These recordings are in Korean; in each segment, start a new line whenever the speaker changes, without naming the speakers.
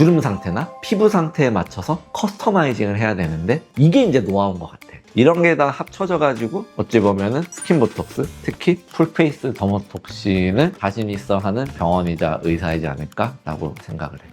주름 상태나 피부 상태에 맞춰서 커스터마이징을 해야 되는데 이게 이제 노하우인 것 같아. 이런 게 다 합쳐져 가지고 어찌 보면은 스킨보톡스, 특히 풀페이스 더모톡신을 자신 있어 하는 병원이자 의사이지 않을까라고 생각을 해.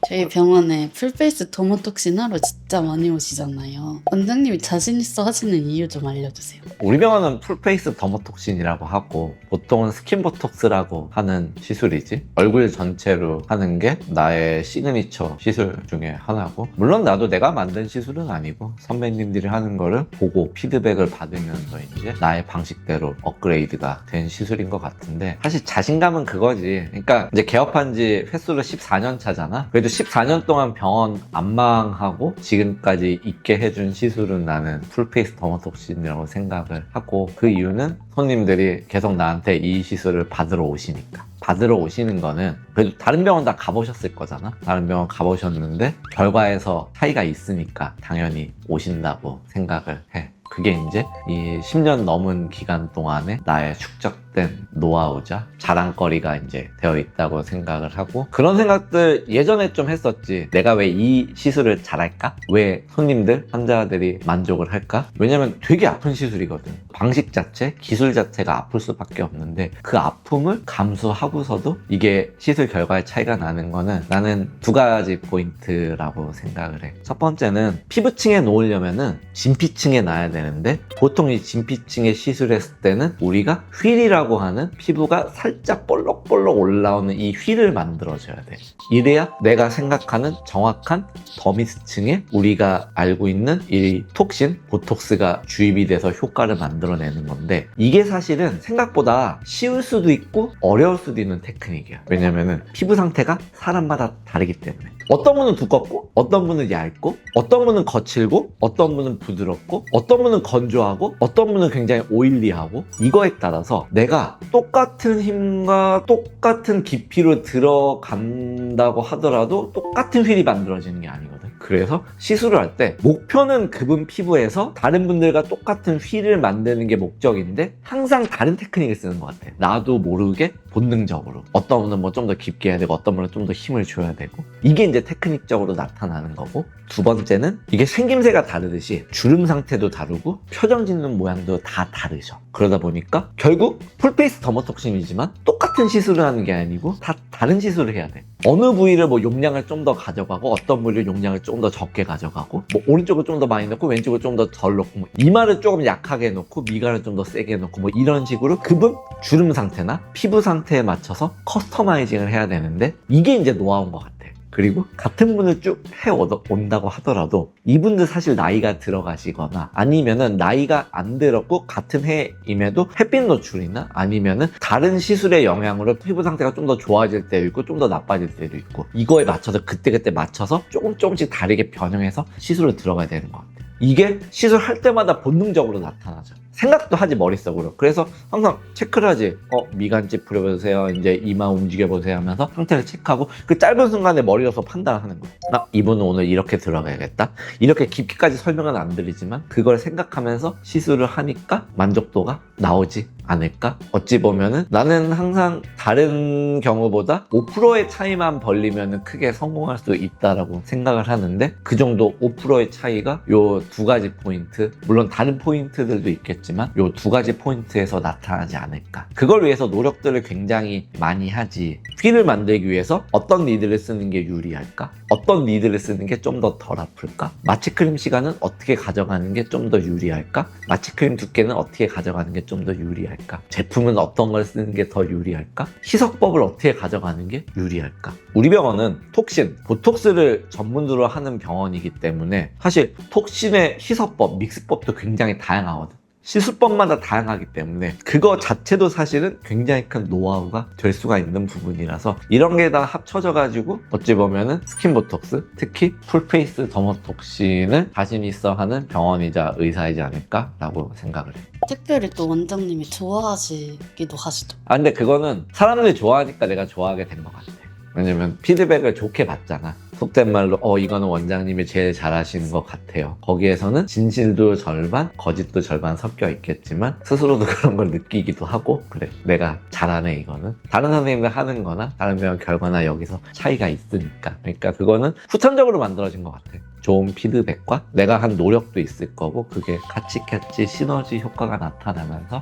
저희 병원에 풀페이스 더모톡신 하러 진짜 많이 오시잖아요. 원장님이 자신 있어 하시는 이유 좀 알려주세요.
우리 병원은 풀페이스 더모톡신이라고 하고 보통은 스킨보톡스라고 하는 시술이지, 얼굴 전체로 하는 게 나의 시그니처 시술 중에 하나고, 물론 나도 내가 만든 시술은 아니고 선배님들이 하는 거를 보고 피드백을 받으면서 이제 나의 방식대로 업그레이드가 된 시술인 것 같은데, 사실 자신감은 그거지. 그러니까 이제 개업한 지 횟수로 14년 차잖아. 그래도 14년 동안 병원 안 망하고 지금까지 있게 해준 시술은 나는 풀페이스 더모톡신이라고 생각을 하고, 그 이유는 손님들이 계속 나한테 이 시술을 받으러 오시니까. 받으러 오시는 거는 그래도 다른 병원 다 가보셨을 거잖아. 다른 병원 가보셨는데 결과에서 차이가 있으니까 당연히 오신다고 생각을 해. 그게 이제 이 10년 넘은 기간 동안에 나의 축적된 노하우자 자랑거리가 이제 되어 있다고 생각을 하고, 그런 생각들 예전에 좀 했었지. 내가 왜 이 시술을 잘할까? 왜 손님들, 환자들이 만족을 할까? 왜냐면 되게 아픈 시술이거든. 방식 자체, 기술 자체가 아플 수밖에 없는데 그 아픔을 감수하고서도 이게 시술 결과에 차이가 나는 거는 나는 두 가지 포인트라고 생각을 해. 첫 번째는 피부층에 놓으려면은 진피층에 놔야 되는데, 보통 이 진피층에 시술했을 때는 우리가 휠이라고 하는 피부가 살짝 볼록볼록 올라오는 이 휠을 만들어줘야 돼. 이래야 내가 생각하는 정확한 더미스층에 우리가 알고 있는 이 톡신, 보톡스가 주입이 돼서 효과를 만들어내는 건데, 이게 사실은 생각보다 쉬울 수도 있고 어려울 수도 있는 테크닉이야. 왜냐면은 피부 상태가 사람마다 다르기 때문에. 어떤 분은 두껍고 어떤 분은 얇고 어떤 분은 거칠고 어떤 분은 부드럽고 어떤 분은 건조하고 어떤 분은 굉장히 오일리하고, 이거에 따라서 내가 똑같은 힘과 똑같은 깊이로 들어간다고 하더라도 똑같은 휠이 만들어지는 게 아니거든. 그래서 시술을 할 때 목표는 그분 피부에서 다른 분들과 똑같은 휠을 만드는 게 목적인데 항상 다른 테크닉을 쓰는 것 같아. 나도 모르게 본능적으로 어떤 분은 뭐 좀 더 깊게 해야 되고 어떤 분은 좀 더 힘을 줘야 되고, 이게 이제 테크닉적으로 나타나는 거고, 두 번째는 이게 생김새가 다르듯이 주름 상태도 다르고 표정 짓는 모양도 다 다르죠. 그러다 보니까 결국 풀페이스 더모톡신이지만 똑같은 시술을 하는 게 아니고 다 다른 시술을 해야 돼. 어느 부위를 뭐 용량을 좀 더 가져가고 어떤 부위를 용량을 좀 더 적게 가져가고, 뭐 오른쪽을 좀 더 많이 넣고 왼쪽을 좀 더 덜 넣고, 뭐 이마를 조금 약하게 넣고 미간을 좀 더 세게 넣고, 뭐 이런 식으로 그분 주름 상태나 피부 상태에 맞춰서 커스터마이징을 해야 되는데 이게 이제 노하우인 것 같아. 그리고 같은 분을 쭉 해온다고 하더라도 이분들 사실 나이가 들어가시거나 아니면은 나이가 안 들었고 같은 해임에도 햇빛 노출이나 아니면은 다른 시술의 영향으로 피부 상태가 좀 더 좋아질 때도 있고 좀 더 나빠질 때도 있고, 이거에 맞춰서 그때그때 맞춰서 조금씩 다르게 변형해서 시술을 들어가야 되는 것 같아요. 이게 시술할 때마다 본능적으로 나타나죠. 생각도 하지, 머릿속으로. 그래서 항상 체크를 하지. 미간집 부려보세요, 이제 이마 움직여보세요 하면서 상태를 체크하고 그 짧은 순간에 머리로서 판단을 하는 거예요. 이분은 오늘 이렇게 들어가야겠다. 이렇게 깊게까지 설명은 안 드리지만 그걸 생각하면서 시술을 하니까 만족도가 나오지 않을까? 어찌 보면은 나는 항상 다른 경우보다 5%의 차이만 벌리면 크게 성공할 수 있다라고 생각을 하는데, 그 정도 5%의 차이가 요 두 가지 포인트, 물론 다른 포인트들도 있겠지만 요 두 가지 포인트에서 나타나지 않을까. 그걸 위해서 노력들을 굉장히 많이 하지. 휠을 만들기 위해서 어떤 리드를 쓰는 게 유리할까? 어떤 리드를 쓰는 게 좀 더 덜 아플까? 마취크림 시간은 어떻게 가져가는 게 좀 더 유리할까? 마취크림 두께는 어떻게 가져가는 게 좀 더 유리할까? 제품은 어떤 걸 쓰는 게 더 유리할까? 희석법을 어떻게 가져가는 게 유리할까? 우리 병원은 톡신, 보톡스를 전문으로 하는 병원이기 때문에 사실 톡신의 희석법, 믹스법도 굉장히 다양하거든. 시술법마다 다양하기 때문에 그거 자체도 사실은 굉장히 큰 노하우가 될 수가 있는 부분이라서, 이런 게 다 합쳐져 가지고 어찌 보면은 스킨보톡스, 특히 풀페이스 더모톡신을 자신 있어 하는 병원이자 의사이지 않을까라고 생각을 해요.
특별히 또 원장님이 좋아하시기도 하시죠.
근데 그거는 사람들이 좋아하니까 내가 좋아하게 된 것 같아. 왜냐면 피드백을 좋게 받잖아. 속된 말로 이거는 원장님이 제일 잘하시는 것 같아요. 거기에서는 진실도 절반, 거짓도 절반 섞여 있겠지만 스스로도 그런 걸 느끼기도 하고 그래 내가 잘하네 이거는. 다른 선생님들 하는 거나 다른 병원 결과나 여기서 차이가 있으니까. 그러니까 그거는 후천적으로 만들어진 것 같아. 좋은 피드백과 내가 한 노력도 있을 거고 그게 같이 시너지 효과가 나타나면서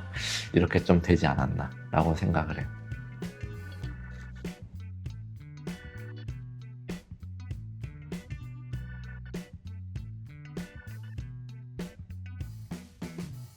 이렇게 좀 되지 않았나 라고 생각을 해.